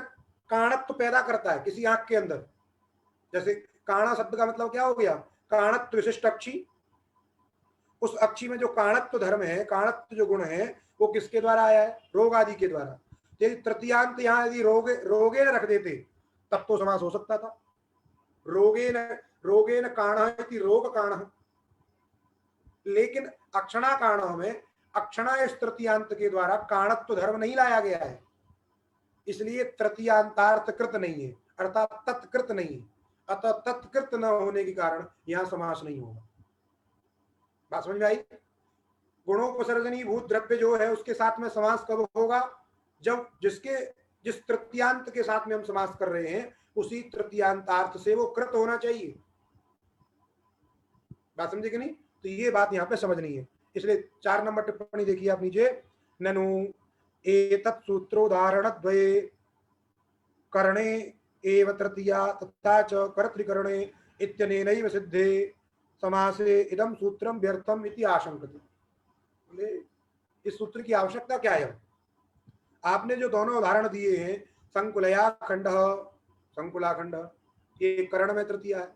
काणत्व पैदा करता है किसी आंख के अंदर। जैसे काणा शब्द का मतलब क्या हो गया? काणत्व विशिष्ट अक्षी। उस अक्षी में जो काणत्व धर्म है, काणत्व जो गुण है, वो किसके द्वारा आया है? रोग आदि के द्वारा। यदि तृतीयांत यहाँ यदि रोगेन रख देते तब तो समास हो सकता था। रोगेन काण इति रोग काण, लेकिन अक्षणा काण में अक्षणा इस तृतीयांत के द्वारा काणत्व धर्म नहीं लाया गया है, इसलिए तृतीयांतार्थ कृत नहीं है, अर्थात तत्कृत नहीं है। अतः तत्कृत न होने के कारण यहां समास नहीं होगा। बात समझ में आई? गुणोपसर्जनीभूत द्रव्य जो है उसके साथ में समास कब होगा? जब जिस तृतीयांत के साथ में हम समास कर रहे हैं उसी तृतीयांतार्थ से वो कृत होना चाहिए। बात समझे कि नहीं? तो ये बात यहाँ पे समझनी है। इसलिए 4 नंबर टिप्पणी देखिए आप नीचे, ननु एतत् सूत्रोदाहरण द्वये करणे एव तृतीया तथा च कर्तृकरणे इत्यनेनैव सिद्धे समासे इदं सूत्रम व्यर्थम इति आशंकते। इस सूत्र की आवश्यकता क्या है? आपने जो दोनों उदाहरण दिए हैं, संकुलया खंड, संकुलाखंड, ये करण में तृतीया है।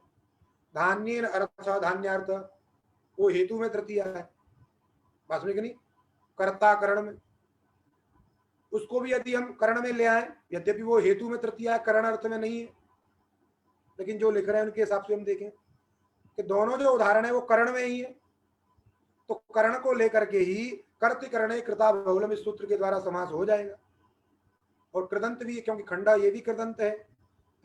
धान्येन अर्थ, धान्यार्थ, वो हेतु में तृतीया है। बात समझे कि नहीं? कर्ता करण में, उसको भी यदि हम करण में ले आए, यद्यपि वो हेतु में तृतीया है, करण अर्थ में नहीं है, लेकिन जो लिख रहे हैं उनके हिसाब से हम देखें कि दोनों जो उदाहरण है वो करण में ही है, तो करण को लेकर के ही कर्तृकरणे कृता बहुलम इस सूत्र के द्वारा समास हो जाएगा। और कृदंत भी है, क्योंकि खंडा ये भी कृदंत है,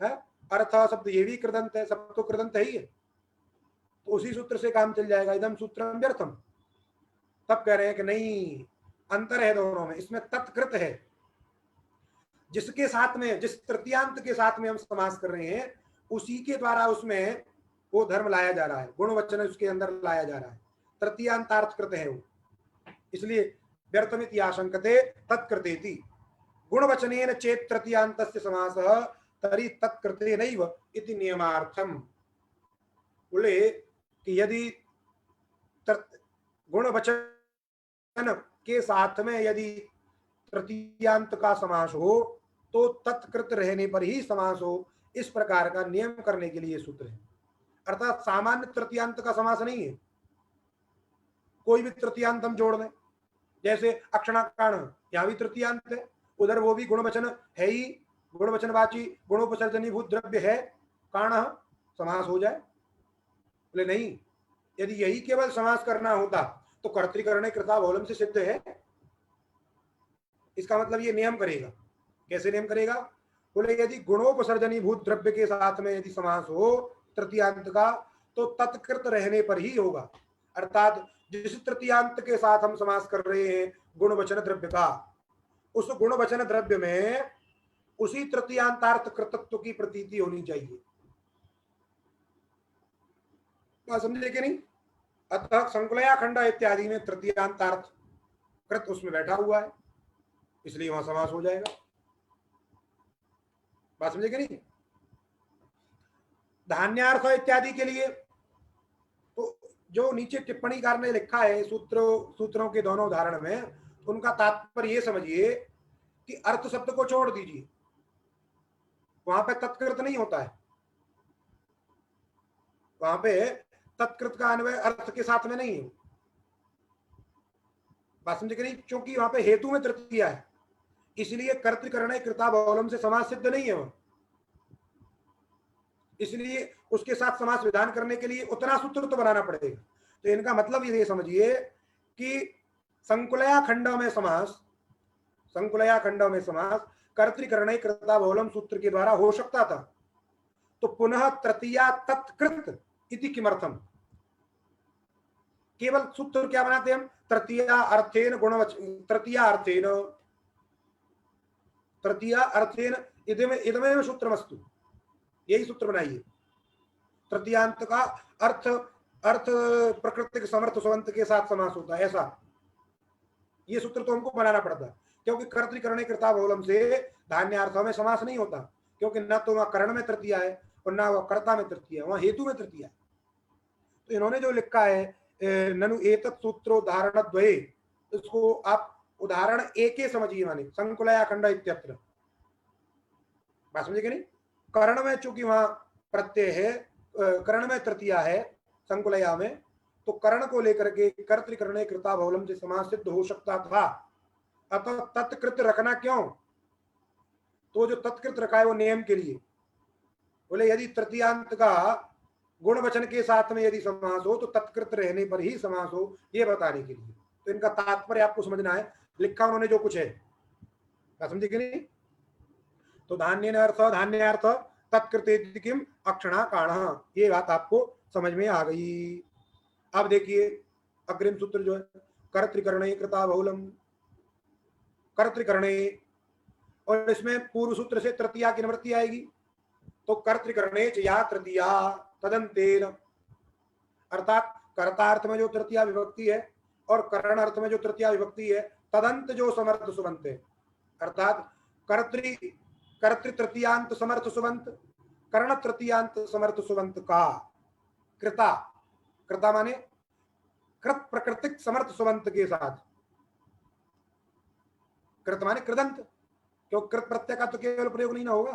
अर्थ शब्द ये भी कृदंत है, सब तो कृदंत है ही है, तो उसी सूत्र से काम चल जाएगा। इदम सूत्रम व्यर्थम। तब कह रहे हैं कि नहीं, अंतर है दोनों में, इसमें तत्कृत है, जिसके साथ में, जिस तृतीयांत के साथ में हम समास कर रहे हैं उसी के द्वारा उसमें वो धर्म लाया जा रहा है, गुण वचन उसके अंदर लाया जा रहा है, तृतीयांतार्थ कृत है वो। इसलिए व्यर्थमिति आशंकते तत्कृतेति। गुणवचनेन चेत् तृतीयान्तस्य समासः तर्हि तत्कृतेनैव इति नियमार्थम। बोले कि यदि गुणवचन के साथ में यदि तृतीयांत का समास हो तो तत्कृत रहने पर ही समास हो, इस प्रकार का नियम करने के लिए सूत्र है। अर्थात सामान्य तृतीयांत का समास नहीं है, कोई भी तृतीयांत हम जोड़ दें, जैसे अक्षणाकाण यहाँ भी तृतीयांत है, उधर वो भी गुणवचन है ही, गुणवचनवाची गुणोपसर्जनीभूत द्रव्य है, काण समास हो जाए। बोले नहीं, यदि यही केवल समास करना होता तो कर्तृकरणे कृता बहुलम से सिद्ध है। इसका मतलब ये नियम करेगा। कैसे नियम करेगा? बोले यदि गुणोपसर्जनीभूत द्रव्य के साथ में यदि समास हो तृतीयांत का तो तत्कृत रहने पर ही होगा। अर्थात जिस तृतीयांत के साथ हम समास कर रहे हैं गुणवचन द्रव्य का, उस गुणवचन द्रव्य में उसी तृतीयांतार्थ कृतत्व की प्रतीति होनी चाहिए। समझे कि नहीं? अतः संकुलया खंड इत्यादि में तृतीयांतार्थ कृत उसमें बैठा हुआ है, इसलिए वहां समास हो जाएगा। बात समझे कि नहीं? धान्यार्थ इत्यादि के लिए तो जो नीचे टिप्पणीकार ने लिखा है सूत्रों के दोनों उदाहरण में, तो उनका तात्पर्य ये समझिए कि अर्थ शब्द को छोड़ दीजिए, वहां पे तत्कृत नहीं होता है। वहां पे तत्कृत का अन्वय अर्थ के साथ में नहीं है। बात समझे कि नहीं? क्योंकि वहां पे हेतु में तृतीया है, इसलिए कर्तृकरण कृता बहुलम से समास सिद्ध नहीं है वहां। इसलिए उसके साथ समास विधान करने के लिए उतना सूत्र तो बनाना पड़ेगा। तो इनका मतलब ये समझिए कि संकुलया खंडों में समास कर्तृकरण कृता बहुलम सूत्र के द्वारा हो सकता था, तो पुनः तृतीया तत्कृत इति किमर्थम? केवल सूत्र क्या बनाते हम? तृतीया अर्थेन इदमेव सूत्रमस्तु, यही सूत्र बनाइए। तृतीयांत का अर्थ प्रकृतिक समर्थ सुबंत के साथ समास होता है, ऐसा ये सूत्र तो हमको बनाना पड़ता है, क्योंकि कर्तृकरणे कृता बहुलम से धान्यार्थों में समास नहीं होता, क्योंकि न तो वहां कर्ण में तृतीया है और न वह कर्ता में तृतीया है, वहां हेतु में तृतीया है। तो इन्होंने जो लिखा है ननु एतत् सूत्रोदाहरण द्वये, इसको आप उदाहरण एक ही समझिए, माने संकुलया खंड इत्यत्र। बात समझे कि नहीं? कर्ण में चूंकि वहां प्रत्यय है, कर्ण में तृतीया है संकुलया में, तो कर्ण को लेकर के कर्तृकरणे कृता बहुलम से समास सिद्ध हो सकता था। अतः तत्कृत रखना क्यों? तो जो तत्कृत रखा है वो नियम के लिए। बोले यदि तृतीयांत का गुणवचन के साथ में यदि समास हो तो तत्कृत रहने पर ही समास हो, ये बताने के लिए। तो इनका तात्पर्य आपको समझना है, लिखा उन्होंने जो कुछ है। समझे कि नहीं? तो धान्यार्थ तत्कृतेति किम अक्षणा काण, ये बात आपको समझ में आ गई। अब देखिए अग्रिम सूत्र जो है, कर्तृकरणे कृता बहुलम, कर्तृकरणे, और इसमें पूर्व सूत्र से तृतीया की निवृत्ति आएगी, तो कर्तृकरणे च या तृतीया तदंतेन, अर्थात कर्तार्थ में जो तृतीया विभक्ति है और करण अर्थ में जो तृतीया विभक्ति है, तदंत जो समर्थ सुबंत है, अर्थात कर्तृ तृतीयांत समर्थ सुबंत, कर्ण तृतीयांत समर्थ सुबंत का कृता माने कृत प्रकृतिक समर्थ सुबंत के साथ, कृत माने कृदंत, क्यों कृत प्रत्यय का तो केवल प्रयोग नहीं ना होगा,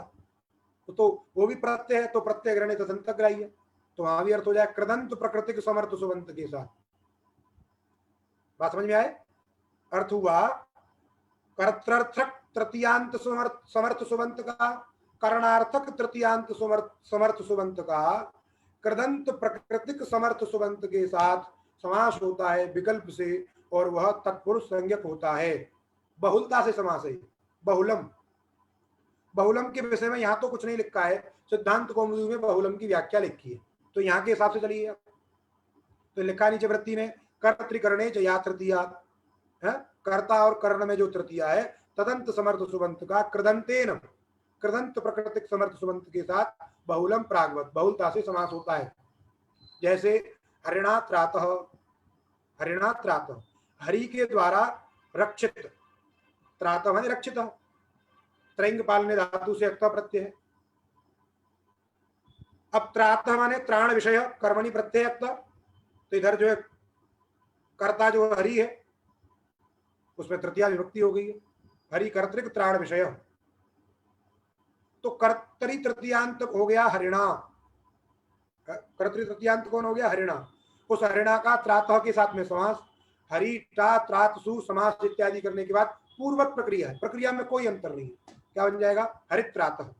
तो वो भी प्रत्यय है, तो प्रत्यय ग्रहण तदंतग्राही है, तो वहां भी अर्थ हो जाए कृदंत प्रकृतिक समर्थ सुबंत के साथ। बात समझ में आए? अर्थ हुआ कर्तर्थक तृतीयांत समर्थ सुबंत का, करणार्थक तृतीयांत समर्थ सुबंत का कृदंत प्रकृतिक समर्थ सुबंत के साथ समास होता है विकल्प से, और वह तत्पुरुष संज्ञक होता है, बहुलता से समास है। बहुलम के विषय में यहाँ तो कुछ नहीं लिखा है, सिद्धांत कौमुदी में बहुलम की व्याख्या लिखी है, तो यहाँ के हिसाब से चलिए। तो लिखा नीचे वृत्ति में कर्तृकरणे च या तृतीया है, कर्ता और कर्ण में जो तृतीया है, तदंत समर्थ सुबंत का कृदंतेन, कृदंत प्रकृतिक समर्थ सुबंत के साथ बहुलम प्रागवत, बहुलता से समास होता है। जैसे हरिणात्रातः, हरिणात्रातः हरि के द्वारा रक्षित, त्रात माने रक्षित, त्रैंग पालने धातु से अक्ता प्रत्यय है। अब त्रात माने त्राण विषय, कर्मणि प्रत्यय अक्ता, तो इधर जो है कर्ता जो हरि है उसमें तृतीया विभक्ति हो गई है, हरि कर्तृक त्राण विषय, तो कर्तरी तृतीयांत हो गया हरिणा। कर्तरी तृतीयांत कौन हो गया? हरिणा। उस हरिणा का त्रातः के साथ में समास, हरि टा त्रात सु समास इत्यादि करने के बाद पूर्वक प्रक्रिया है, प्रक्रिया में कोई अंतर नहीं है। क्या बन जाएगा? हरित त्रातः,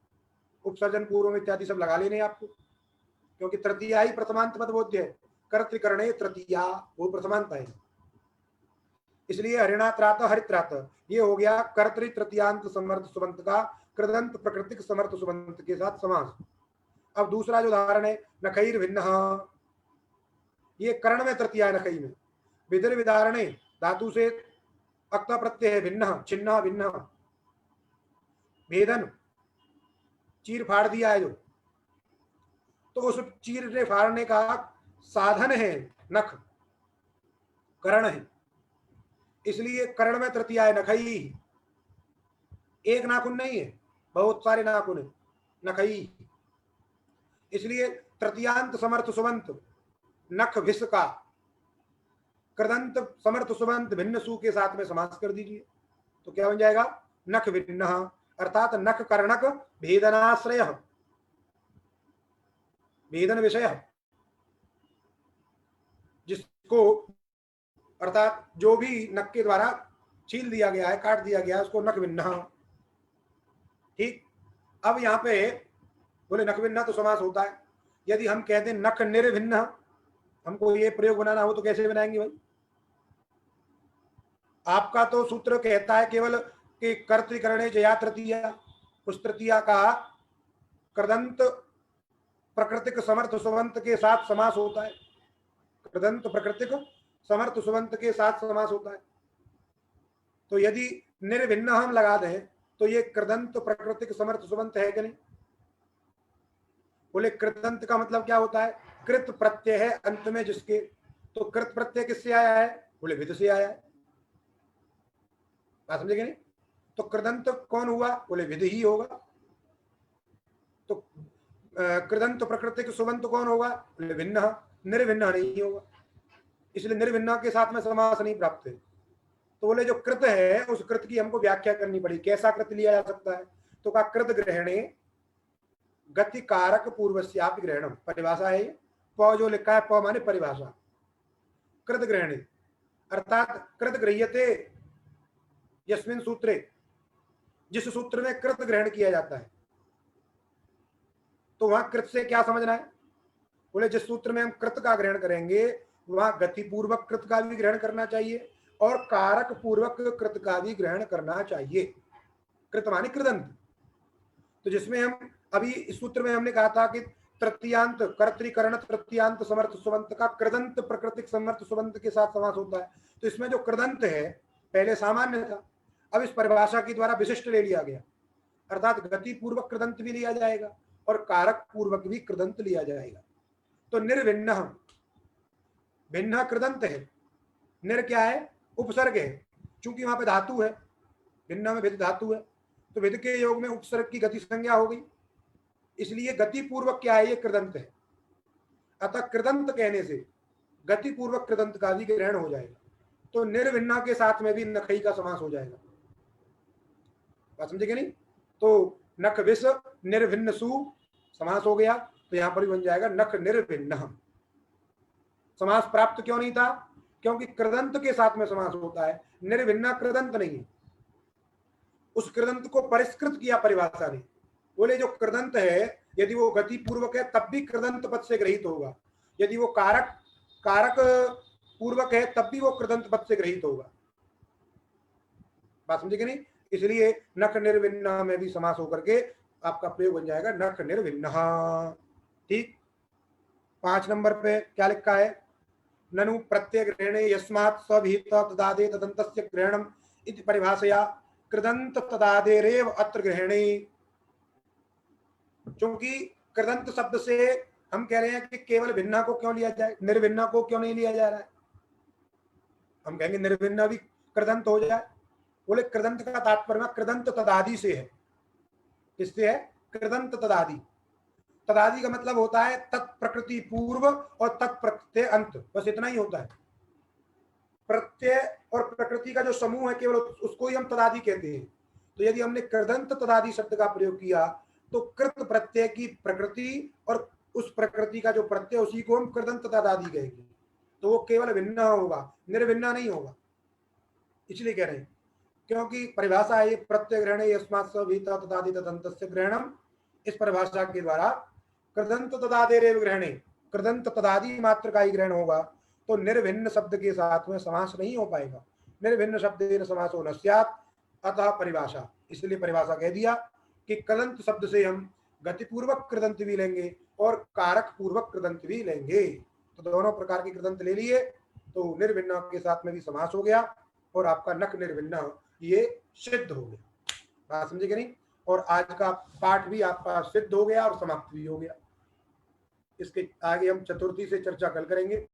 उपसर्जन पूर्व इत्यादि सब लगा लेने आपको, क्योंकि तृतीया ही प्रथमांत पद बोध्य है, कर्तृकरणे तृतीया वो प्रथमांत है, इसलिए हरिणा त्रात हरित त्रात, ये हो गया कर्तृ तृतीयांत समर्थ सुबंत का कृदंत प्रकृतिक समर्थ सुबंत के साथ समास। अब दूसरा जो उदाहरण है नखैर भिन्न, ये कर्ण में तृतीया नखई में, विदर विदारणे धातु से अक्ता प्रत्यय है, भिन्न छिन्न भिन्न, भेदन चीर फाड़ दिया है जो, तो उस चीर से फाड़ने का साधन है नख, कर्ण है, इसलिए कर्ण में तृतीया है नखई, एक नाखून नहीं है, बहुत सारे नाखून है नखई, इसलिए तृतीयांत समर्थ सुबंत नख विष का कृदंत समर्थ सुबंत भिन्न सु के साथ में समास कर दीजिए, तो क्या बन जाएगा? नख भिन्न, अर्थात नख कर्णक भेदनाश्रय, भेदन विषय, जिसको अर्थात जो भी नख के द्वारा छील दिया गया है, काट दिया गया है, उसको नख भिन्न। ठीक, अब यहाँ पे बोले नख भिन्न तो समास होता है, यदि हम कहते हैं नख निर्भिन्न, हमको ये प्रयोग बनाना हो तो कैसे बनाएंगे भाई? आपका तो सूत्र कहता है केवल कि कर्तृकरणे जया तृतीया, उस तृतीया का कृदंत प्रकृतिक समर्थ सुबंत के साथ समास होता है, कृदंत प्रकृतिक समर्थ सुबंत के साथ समास होता है, तो यदि निर्भिन्न हम लगा दें तो ये कृदंत प्रकृतिक समर्थ सुबंत है कि नहीं? बोले कृदंत का मतलब क्या होता है? कृत प्रत्यय है अंत में जिसके, तो कृत प्रत्यय किससे आया है? बोले विद से आया है, बात समझेंगे नहीं? तो कृदंत कौन हुआ? बोले विद ही होगा, तो कृदंत प्रकृतिक सुबंत कौन होगा? बोले भिन्न, निर्भिन्न नहीं होगा, इसलिए निर्भिन्न के साथ में समास नहीं प्राप्त है। तो बोले जो कृत है उस कृत की हमको व्याख्या करनी पड़ी, कैसा कृत लिया जा सकता है? तो कहा कृत ग्रहणे गति कारक पूर्वस्यापि ग्रहणम, परिभाषा है, प जो लिखा है प माने परिभाषा, कृत ग्रहणे अर्थात कृत गृह्यते यस्मिन सूत्रे, जिस सूत्र में कृत ग्रहण किया जाता है, तो वहां कृत से क्या समझना है? बोले जिस सूत्र में हम कृत का ग्रहण करेंगे वहां गति पूर्वक कृत का भी ग्रहण करना चाहिए और कारक पूर्वक कृत का भी ग्रहण करना चाहिए, कृत माने कृदंत। तो जिसमें हम अभी इस सूत्र में हमने कहा था कि तृतीयांत कर्तृकरण तृतीयांत समर्थ सुबंत का कृदंत प्रकृतिक समर्थ सुबंत के साथ समास होता है, तो इसमें जो कृदंत है पहले सामान्य था, अब इस परिभाषा के द्वारा विशिष्ट ले लिया गया, अर्थात गति पूर्वक कृदंत भी लिया जाएगा और कारक पूर्वक भी कृदंत लिया जाएगा। तो निर्भिन्न, भिन्न कृदंत है, निर क्या है? उपसर्ग है, चूंकि वहां पे धातु है, भिन्न में विद धातु है, तो विद के योग में उपसर्ग की गति संज्ञा हो गई, इसलिए गति पूर्वक क्या है? ये कृदंत है, अतः कृदंत कहने से गति पूर्वक कृदंत का भी ग्रहण हो जाएगा, तो निर्भिन्ना के साथ में भी नखई का समास हो जाएगा, बात समझेंगे नहीं? तो नख विष निर्भिन्न सु समास हो गया, तो यहां पर भी बन जाएगा नख निर्भिन्न। समास प्राप्त क्यों नहीं था? क्योंकि कृदंत के साथ में समास होता है, निर्भिन्ना कृदंत नहीं है, उस कृदंत को परिष्कृत किया परिभाषा ने। बोले जो कृदंत है यदि वो गति पूर्वक है तब भी कृदंत पद से ग्रहित होगा, यदि वो कारक कारक पूर्वक है तब भी वो कृदंत पद से ग्रहित होगा, बात समझे कि नहीं? इसलिए नख निर्भिन्न में भी समास होकर के आपका प्रयोग बन जाएगा नख निर्भिन्न। ठीक, 5 नंबर पे क्या लिखा है? ननु प्रत्यय ग्रहणे यस्मात् सविहित तदादे तदन्तस्य ग्रहणम इति परिभाषया कृदंत तदादेरेव अत्र ग्रहणे। क्योंकि कृदंत शब्द से हम कह रहे हैं कि केवल भिन्ना को क्यों लिया जाए, निर्भिन्ना को क्यों नहीं लिया जा रहा है? हम कहेंगे निर्भिन्न भी कृदंत हो जाए। बोले कृदंत का तात्पर्य कृदंत तदादि से है। किससे है? कृदंत तदादि। तदादि का मतलब होता है तत्प्रकृति पूर्व और तत्प्रत्यय अंत, बस इतना ही होता है। प्रत्यय और प्रकृति का जो समूह है केवल उसको ही हम तदादि कहते हैं। तो यदि हमने कृदंत तदादि शब्द का प्रयोग किया तो कृत प्रत्यय की प्रकृति और उस प्रकृति का जो प्रत्यय उसी को हम कृदंत तदादि कहेंगे। तो वो केवल भिन्न होगा, निर्भिन्न नहीं होगा। इसलिए कह रहे हैं क्योंकि परिभाषा है प्रत्यय ग्रहण यस्मात् सविता तदादि तदंतस्य ग्रहणम। इस परिभाषा के द्वारा कृदंत तदादेरेव ग्रहणे, कृदंत तदादि मात्र का ही ग्रहण होगा तो निर्भिन्न शब्द के साथ में समास नहीं हो पाएगा। निर्भिन्न शब्द समासो न स्यात्, अतः परिभाषा। इसलिए परिभाषा कह दिया कि कृदंत शब्द से हम गतिपूर्वक कृदंत भी लेंगे और कारक पूर्वक कृदंत भी लेंगे। तो दोनों प्रकार के कृदंत ले लिए तो निर्भिन्न के साथ में भी समास हो गया और आपका नक निर्भिन्न ये सिद्ध हो गया। बात समझे कि नहीं? और आज का पाठ भी आपका सिद्ध हो गया और समाप्त भी हो गया। इसके आगे हम चतुर्थी से चर्चा कल करेंगे।